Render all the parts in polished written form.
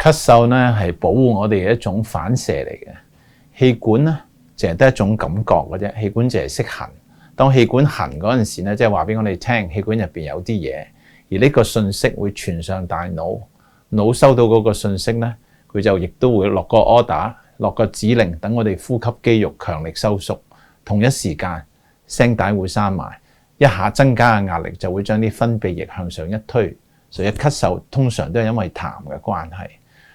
咳嗽咧係保護我哋嘅一種反射嚟嘅。氣管咧淨係得一種感覺嘅啫，氣管淨係識痕。當氣管痕嗰陣時咧，即係話俾我哋聽，氣管入邊有啲嘢，而呢個信息會傳上大腦，腦收到嗰個信息咧，佢就亦都會落個 order， 落個指令，等我哋呼吸肌肉強力收縮。同一時間，聲帶會閂埋，一下增加嘅壓力就會將啲分泌液向上一推。所以咳嗽通常都係因為痰嘅關係。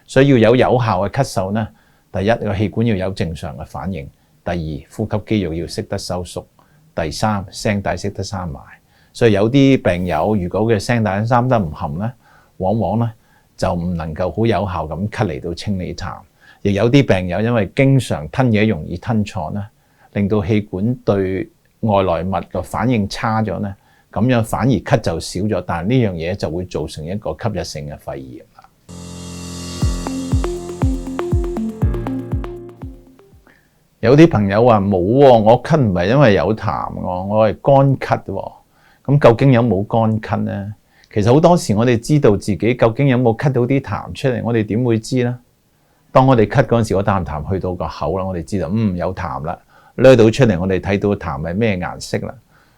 所以要有效嘅咳嗽呢，第一個氣管要有正常嘅反應，第二呼吸肌肉要識得收縮，第三聲帶識得閂埋。所以有啲病友如果嘅聲帶閂得唔冚呢，往往呢就唔能夠好有效咁咳嚟到清理痰。亦有啲病友因為經常吞嘢容易吞錯呢，令到氣管對外來物嘅反應差咗呢，咁樣反而咳就少咗，但係呢樣嘢就會造成一個吸入性嘅肺炎啦。有啲朋友話冇喎，我咳唔係因為有痰喎，我係乾咳喎。咁究竟有冇乾咳呢？其實好多時我哋知道自己究竟有冇咳到啲痰出嚟，我哋點會知呢？當我哋咳嗰陣時，嗰啖痰去到個口啦，我哋知道有痰啦，掠到出嚟，我哋睇到痰係咩顏色啦。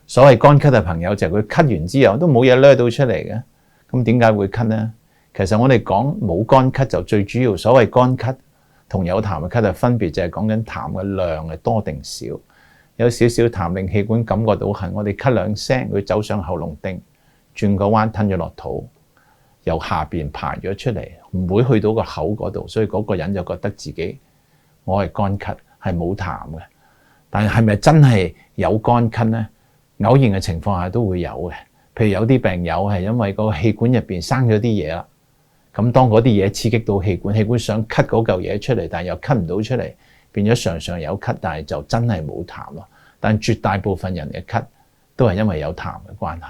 所謂乾咳嘅朋友就係佢咳完之後都冇嘢掠到出嚟嘅，咁點解會咳呢？其實我哋講冇乾咳就最主要，所謂乾咳同有痰嘅咳嘅分別就係講緊痰嘅量係多定少。有少少痰令氣管感覺到痕，我哋咳兩聲，佢走上喉嚨頂，轉個彎吞咗落肚，由下邊排咗出嚟，唔會去到個口嗰度，所以嗰個人就覺得自己我係乾咳，係冇痰嘅。但係咪真係有乾咳呢？偶然嘅情況下都會有嘅。譬如有啲病友係因為個氣管入邊生咗啲嘢啦，咁當嗰啲嘢刺激到氣管，氣管想咳嗰嚿嘢出嚟，但係又咳唔到出嚟，變咗常常有咳，但係就真係冇痰咯。但絕大部分人嘅咳都係因為有痰嘅關係。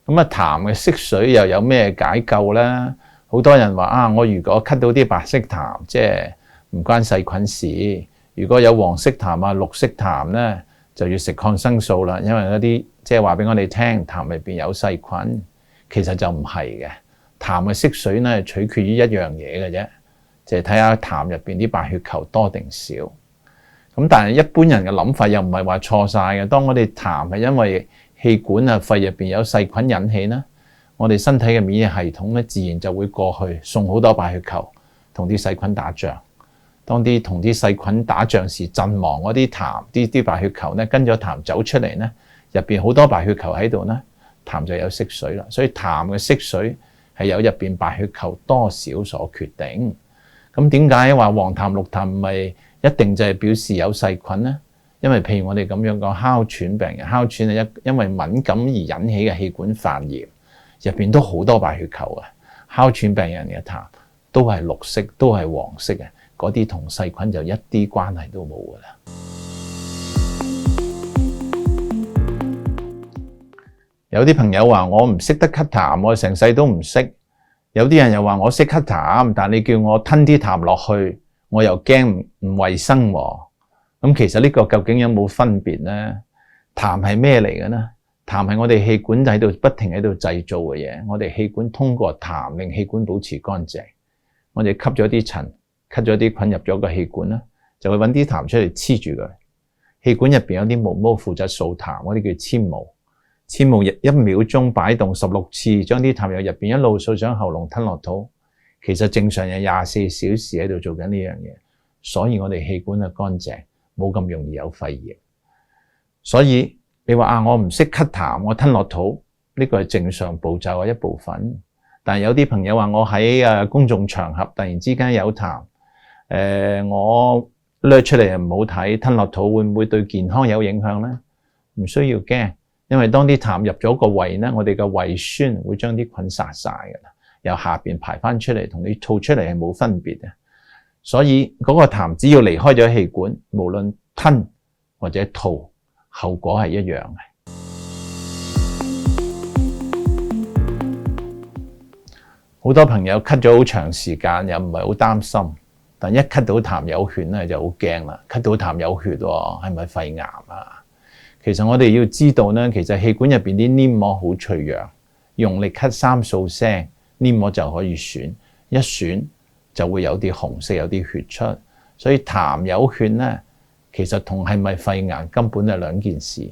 咁啊，痰嘅色水又有咩解救呢？好多人話我如果咳到啲白色痰，即係唔關細菌事。如果有黃色痰綠色痰呢，就要食抗生素啦，因為嗰啲即係話俾我哋聽，痰入邊有細菌。其實就唔係嘅，痰嘅色水呢，取決於一樣嘢嘅啫，就係睇下痰入邊啲白血球多定少。咁但係一般人嘅諗法又唔係話錯晒嘅。當我哋痰係因為氣管肺入邊有細菌引起呢，我哋身體嘅免疫系統咧，自然就會過去送好多白血球同啲細菌打仗。當同啲細菌打仗時，陣亡嗰啲痰啲白血球咧，跟咗痰走出嚟呢，入邊好多白血球喺度呢，痰就有色水啦。所以痰嘅色水係由入邊白血球多少所決定。咁點解話黃痰綠痰唔係一定就係表示有細菌呢？因為譬如我哋咁樣講哮喘病人，哮喘係因為敏感而引起嘅氣管發炎，入邊都好多白血球嘅。哮喘病人嘅痰都係綠色，都係黃色嘅，嗰啲同細菌就一啲關係都冇㗎啦。有啲朋友話我唔識得咳痰，我成世都唔識。有啲人又話我識咳痰，但你叫我吞啲痰落去，我又驚唔衛生喎。咁其實呢個究竟有冇分別呢？痰係咩嚟嘅呢？痰係我哋氣管喺度不停喺度製造嘅嘢。我哋氣管通過痰令氣管保持乾淨。我哋吸咗啲塵，吸咗啲菌入咗個氣管啦，就會揾啲痰出嚟黐住佢。氣管入邊有啲毛毛負責掃痰，嗰啲叫纖毛。纖毛一秒鐘擺動16次，將啲痰由入邊一路掃上喉嚨吞落肚。其實正常有24小時喺度做緊呢樣嘢，所以我哋氣管係乾淨，冇咁容易有肺炎。所以你話我唔識咳痰，我吞落肚，呢個係正常步驟嘅一部分。但係有啲朋友話我喺公眾場合突然之間有痰，我掠出嚟唔好睇，吞落肚會唔會對健康有影響呢？唔需要驚，因為當啲痰入咗個胃呢，我哋嘅胃酸會將啲菌殺晒㗎啦，由下邊排翻出嚟，同你吐出嚟係冇分別嘅。所以嗰個痰只要離開咗氣管，無論吞或者吐，後果係一樣嘅。好多朋友咳咗好長時間，又唔係好擔心，但一咳到痰有血咧就好驚啦。咳到痰有血喎，係咪肺癌啊？其實我哋要知道咧，其實氣管入邊啲黏膜好脆弱，用力咳3數聲，黏膜就可以損，一損就會有啲紅色，有啲血出。所以痰有血咧，其實同係咪肺癌根本係兩件事。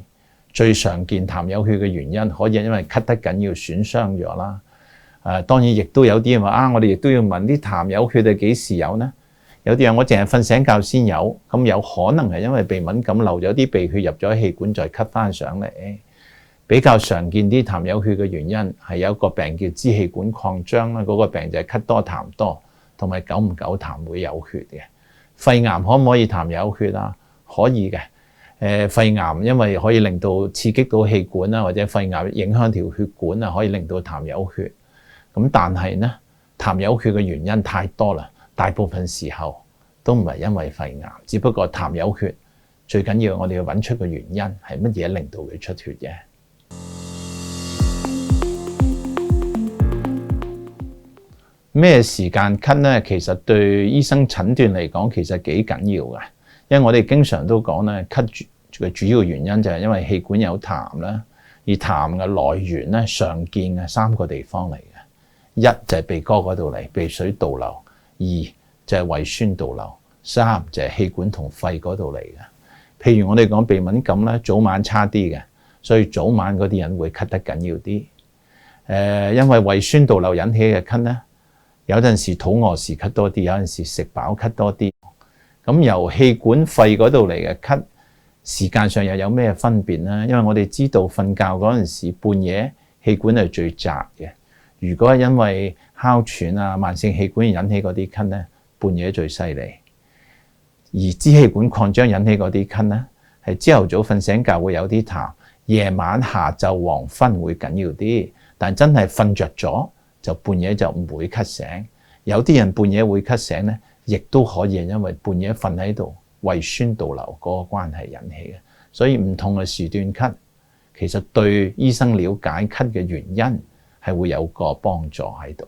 最常見痰有血嘅原因，可以因為咳得緊要損傷咗啦。當然亦都有啲人話我哋亦都要問啲痰有血係幾時有呢？有啲人我淨係瞓醒覺先有，咁有可能係因為鼻敏感漏咗啲鼻血入咗氣管，再咳翻上嚟。比較常見啲痰有血嘅原因係有一個病叫支氣管擴張啦，嗰個病就係咳多痰多，同埋久唔久痰會有血嘅。肺癌可唔可以痰有血啊？可以嘅。肺癌因為可以令到刺激到氣管啦，或者肺癌影響條血管啊，可以令到痰有血。咁但係呢，痰有血嘅原因太多啦，大部分時候都唔係因為肺癌，只不過痰有血最緊要我哋要揾出個原因係乜嘢令到佢出血嘅。咩時間咳呢？其實對醫生診斷嚟講其實幾緊要嘅，因為我哋經常都講咧，咳嘅主要原因就係因為氣管有痰啦，而痰嘅來源咧常見嘅3個地方嚟嘅。一就係鼻哥嗰度嚟，鼻水倒流；二就係胃酸倒流；三就係氣管同肺嗰度嚟嘅。譬如我哋講鼻敏感咧，早晚差啲嘅，所以早晚嗰啲人會咳得緊要啲。因為胃酸倒流引起嘅咳咧，有陣時肚餓時咳多啲，有陣時食飽咳多啲。咁由氣管肺嗰度嚟嘅咳，時間上又有咩分別呢？因為我哋知道瞓覺嗰陣時半夜氣管係最窄嘅。如果係因為哮喘啊、慢性氣管引起嗰啲咳咧，半夜最犀利；而支氣管擴張引起嗰啲咳咧，係朝頭早瞓醒覺會有啲痰，夜晚、下晝、黃昏會緊要啲。但真係瞓着咗就半夜就唔會咳醒。有啲人半夜會咳醒咧，亦都可以係因為半夜瞓喺度胃酸倒流嗰個關係引起嘅。所以唔同嘅時段咳，其實對醫生了解咳嘅原因係會有個幫助喺度。